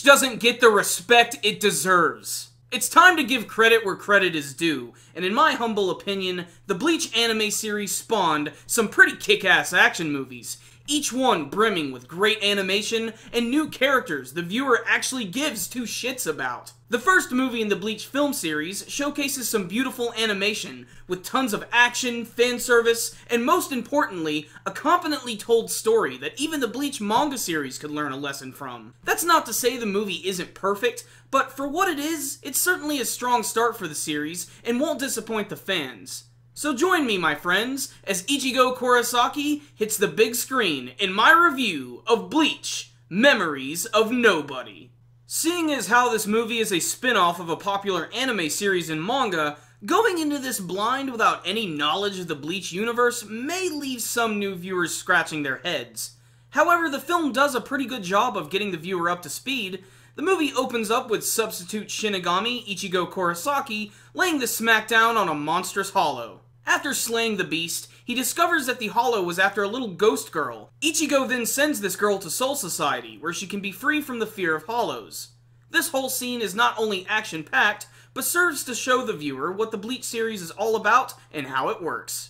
Bleach doesn't get the respect it deserves. It's time to give credit where credit is due, and in my humble opinion, the Bleach anime series spawned some pretty kick-ass action movies, each one brimming with great animation and new characters the viewer actually gives two shits about. The first movie in the Bleach film series showcases some beautiful animation, with tons of action, fan service, and most importantly, a competently told story that even the Bleach manga series could learn a lesson from. That's not to say the movie isn't perfect, but for what it is, it's certainly a strong start for the series and won't disappoint the fans. So join me, my friends, as Ichigo Kurosaki hits the big screen in my review of Bleach, Memories of Nobody. Seeing as how this movie is a spin-off of a popular anime series and manga, going into this blind without any knowledge of the Bleach universe may leave some new viewers scratching their heads. However, the film does a pretty good job of getting the viewer up to speed. The movie opens up with substitute Shinigami Ichigo Kurosaki laying the smackdown on a monstrous hollow. After slaying the beast, he discovers that the hollow was after a little ghost girl. Ichigo then sends this girl to Soul Society, where she can be free from the fear of hollows. This whole scene is not only action-packed, but serves to show the viewer what the Bleach series is all about and how it works.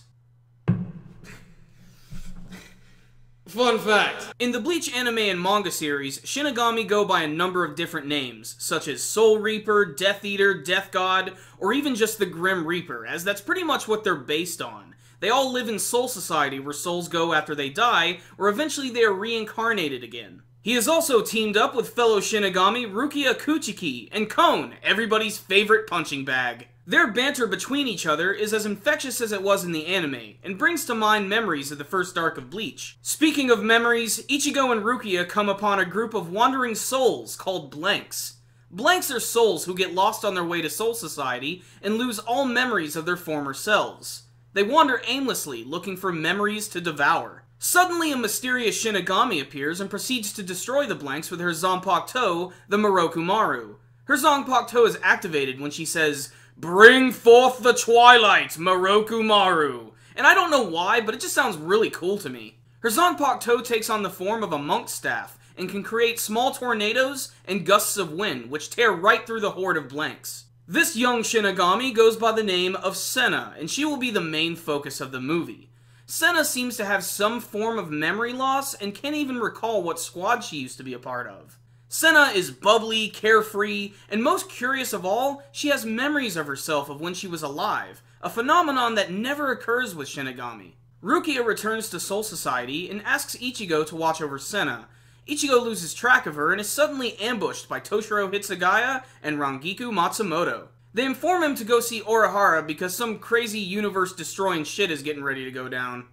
Fun fact. In the Bleach anime and manga series, Shinigami go by a number of different names, such as Soul Reaper, Death Eater, Death God, or even just the Grim Reaper, as that's pretty much what they're based on. They all live in Soul Society, where souls go after they die, or eventually they are reincarnated again. He has also teamed up with fellow Shinigami Rukia Kuchiki and Kon, everybody's favorite punching bag. Their banter between each other is as infectious as it was in the anime, and brings to mind memories of the first arc of Bleach. Speaking of memories, Ichigo and Rukia come upon a group of wandering souls called Blanks. Blanks are souls who get lost on their way to Soul Society and lose all memories of their former selves. They wander aimlessly, looking for memories to devour. Suddenly, a mysterious Shinigami appears and proceeds to destroy the Blanks with her Zanpakuto, the Morokumaru. Her Zanpakuto is activated when she says, "Bring forth the twilight, Morokumaru." And I don't know why, but it just sounds really cool to me. Her Zanpakuto takes on the form of a monk's staff, and can create small tornadoes and gusts of wind, which tear right through the horde of Blanks. This young Shinigami goes by the name of Senna, and she will be the main focus of the movie. Senna seems to have some form of memory loss, and can't even recall what squad she used to be a part of. Senna is bubbly, carefree, and most curious of all, she has memories of herself of when she was alive, a phenomenon that never occurs with Shinigami. Rukia returns to Soul Society and asks Ichigo to watch over Senna. Ichigo loses track of her and is suddenly ambushed by Toshiro Hitsugaya and Rangiku Matsumoto. They inform him to go see Urahara because some crazy universe-destroying shit is getting ready to go down.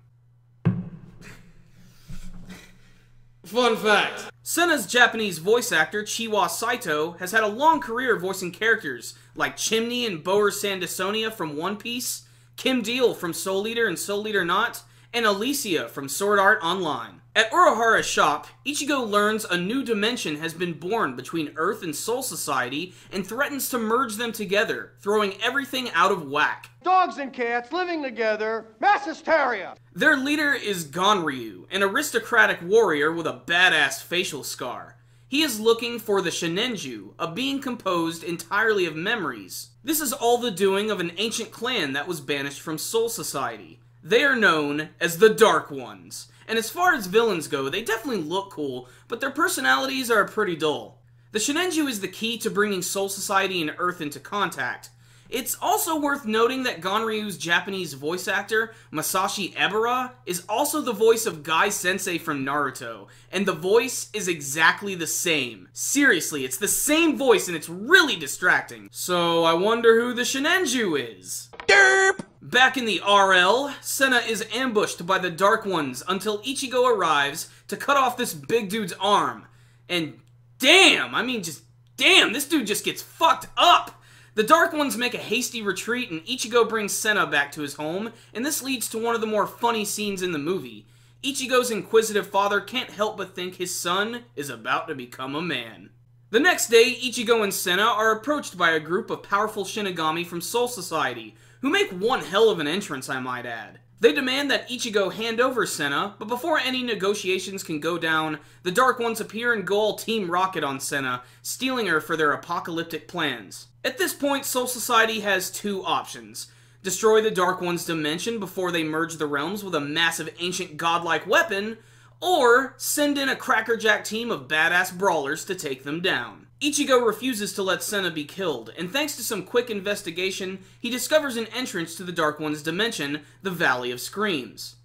Fun fact. Senna's Japanese voice actor, Chiwa Saito, has had a long career voicing characters like Chimney and Boer Sandasonia from One Piece, Kim Deal from Soul Eater and Soul Eater Not, and Alicia from Sword Art Online. At Urahara's shop, Ichigo learns a new dimension has been born between Earth and Soul Society and threatens to merge them together, throwing everything out of whack. Dogs and cats living together, mass hysteria! Their leader is Ganryu, an aristocratic warrior with a badass facial scar. He is looking for the Shinenju, a being composed entirely of memories. This is all the doing of an ancient clan that was banished from Soul Society. They are known as the Dark Ones. And as far as villains go, they definitely look cool, but their personalities are pretty dull. The Shinenju is the key to bringing Soul Society and Earth into contact. It's also worth noting that Ganryu's Japanese voice actor, Masashi Ebara, is also the voice of Guy Sensei from Naruto, and the voice is exactly the same. Seriously, it's the same voice and it's really distracting. So I wonder who the Shinenju is. Derp! Back in the RL, Senna is ambushed by the Dark Ones until Ichigo arrives to cut off this big dude's arm. And damn, this dude just gets fucked up! The Dark Ones make a hasty retreat and Ichigo brings Senna back to his home, and this leads to one of the more funny scenes in the movie. Ichigo's inquisitive father can't help but think his son is about to become a man. The next day, Ichigo and Senna are approached by a group of powerful Shinigami from Soul Society, who make one hell of an entrance, I might add. They demand that Ichigo hand over Senna, but before any negotiations can go down, the Dark Ones appear and go all Team Rocket on Senna, stealing her for their apocalyptic plans. At this point, Soul Society has two options. Destroy the Dark One's dimension before they merge the realms with a massive ancient godlike weapon, or send in a crackerjack team of badass brawlers to take them down. Ichigo refuses to let Senna be killed, and thanks to some quick investigation, he discovers an entrance to the Dark One's dimension, the Valley of Screams.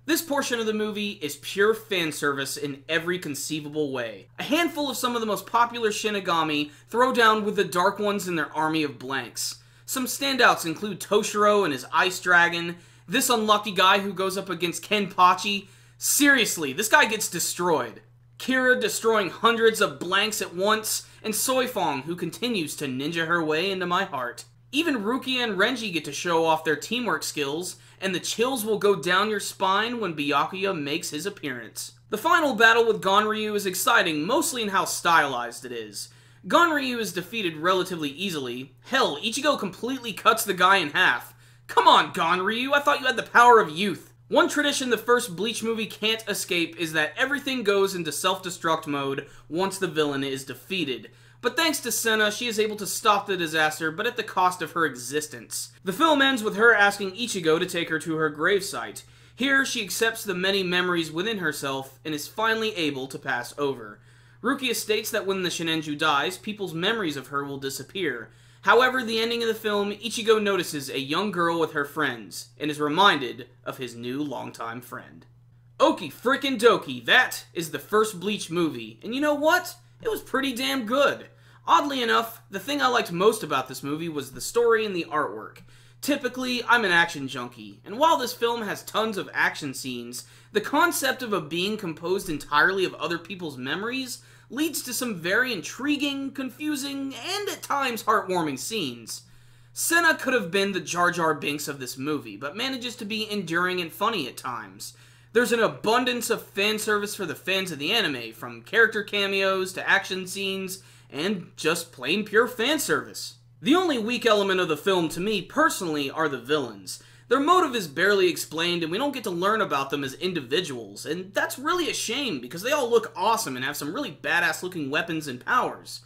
This portion of the movie is pure fan service in every conceivable way. A handful of some of the most popular Shinigami throw down with the Dark Ones and their army of blanks. Some standouts include Toshiro and his Ice Dragon, this unlucky guy who goes up against Kenpachi. Seriously, this guy gets destroyed. Kira destroying hundreds of blanks at once, and Soifong, who continues to ninja her way into my heart. Even Rukia and Renji get to show off their teamwork skills, and the chills will go down your spine when Byakuya makes his appearance. The final battle with Ganryu is exciting, mostly in how stylized it is. Ganryu is defeated relatively easily. Hell, Ichigo completely cuts the guy in half. Come on, Ganryu, I thought you had the power of youth. One tradition the first Bleach movie can't escape is that everything goes into self-destruct mode once the villain is defeated. But thanks to Senna, she is able to stop the disaster, but at the cost of her existence. The film ends with her asking Ichigo to take her to her gravesite. Here, she accepts the many memories within herself and is finally able to pass over. Rukia states that when the Shinenju dies, people's memories of her will disappear. However, the ending of the film, Ichigo notices a young girl with her friends, and is reminded of his new longtime friend. Okie frickin' dokie, that is the first Bleach movie, and you know what? It was pretty damn good. Oddly enough, the thing I liked most about this movie was the story and the artwork. Typically, I'm an action junkie, and while this film has tons of action scenes, the concept of a being composed entirely of other people's memories leads to some very intriguing, confusing, and at times heartwarming scenes. Senna could have been the Jar Jar Binks of this movie, but manages to be enduring and funny at times. There's an abundance of fan service for the fans of the anime, from character cameos to action scenes, and just plain pure fan service. The only weak element of the film to me personally are the villains. Their motive is barely explained, and we don't get to learn about them as individuals, and that's really a shame because they all look awesome and have some really badass looking weapons and powers.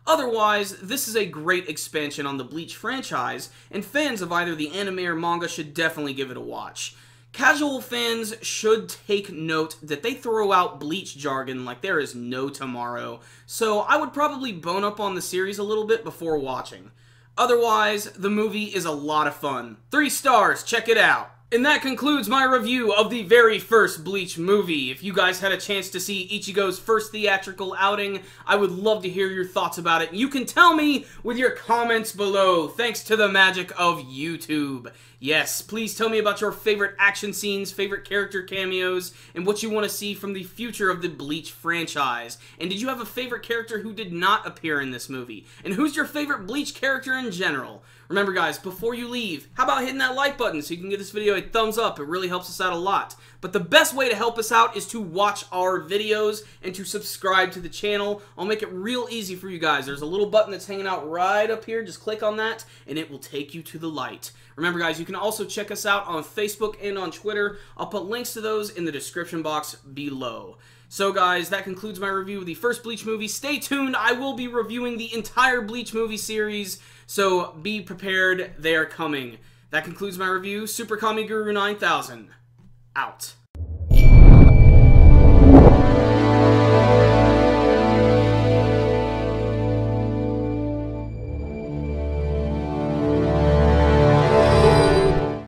Otherwise, this is a great expansion on the Bleach franchise, and fans of either the anime or manga should definitely give it a watch. Casual fans should take note that they throw out Bleach jargon like there is no tomorrow, so I would probably bone up on the series a little bit before watching. Otherwise, the movie is a lot of fun. 3 stars, check it out. And that concludes my review of the very first Bleach movie. If you guys had a chance to see Ichigo's first theatrical outing, I would love to hear your thoughts about it. You can tell me with your comments below, thanks to the magic of YouTube. Yes, please tell me about your favorite action scenes, favorite character cameos, and what you want to see from the future of the Bleach franchise. And did you have a favorite character who did not appear in this movie? And who's your favorite Bleach character in general? Remember guys, before you leave, how about hitting that like button so you can give this video a thumbs up? It really helps us out a lot. But the best way to help us out is to watch our videos and to subscribe to the channel. I'll make it real easy for you guys. There's a little button that's hanging out right up here. Just click on that and it will take you to the light. Remember guys, you can also check us out on Facebook and on Twitter. I'll put links to those in the description box below. So guys, that concludes my review of the first Bleach movie. Stay tuned, I will be reviewing the entire Bleach movie series, so be prepared, they are coming. That concludes my review. Super Kami Guru 9000, out.